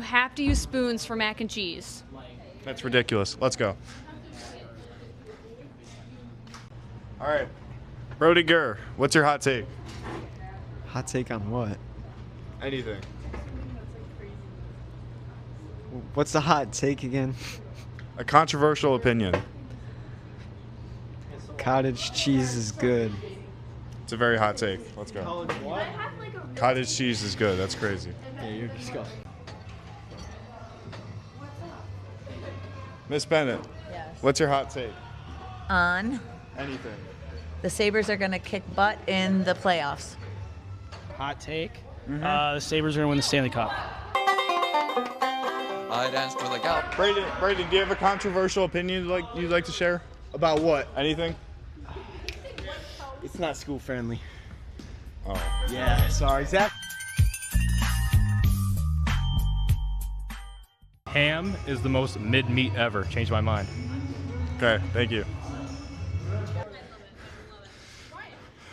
have to use spoons for mac and cheese. That's ridiculous. Let's go. All right. Brody Gurr, what's your hot take? Hot take on what? Anything. What's the hot take again? A controversial opinion. Cottage cheese is good. It's a very hot take. Let's go. Cottage cheese is good. That's crazy. Yeah, you're disgusting. Miss Bennett, Yes. what's your hot take? On. Anything. The Sabres are going to kick butt in the playoffs. Hot take. The Sabres are going to win the Stanley Cup. I danced with a gal. Brayden, do you have a controversial opinion you'd like to share? About what? Anything? It's not school friendly. Oh. Yeah, sorry, Zach. Ham is the most mid-meat ever. Changed my mind. Okay, thank you.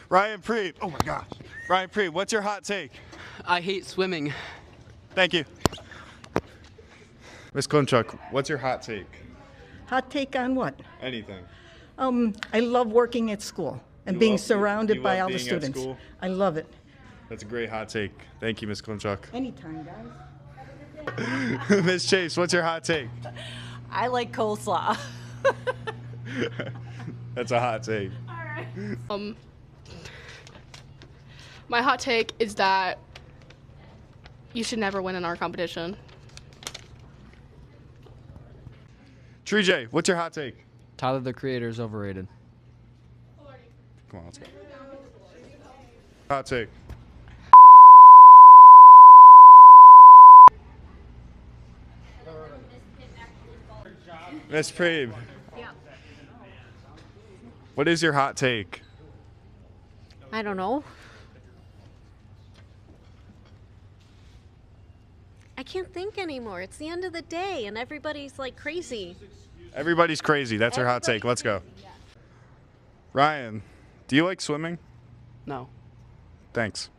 Ryan Preet. Oh my gosh. Ryan Preet, what's your hot take? I hate swimming. Thank you. Miss Klimchuk, what's your hot take? Hot take on what? Anything. I love working at school and being surrounded by all the being at students. school? I love it. That's a great hot take. Thank you, Miss Klimchuk. Anytime, guys. Miss Chase, what's your hot take? I like coleslaw. That's a hot take. My hot take is that you should never win in our competition. Tree J, what's your hot take? Tyler, the Creator, is overrated. Come on, let's go. Hot take. Miss Preeb. Yeah. What is your hot take? I don't know. I can't think anymore. It's the end of the day, and everybody's like crazy. Everybody's crazy. That's our hot take. Let's go. Ryan, do you like swimming? No. Thanks.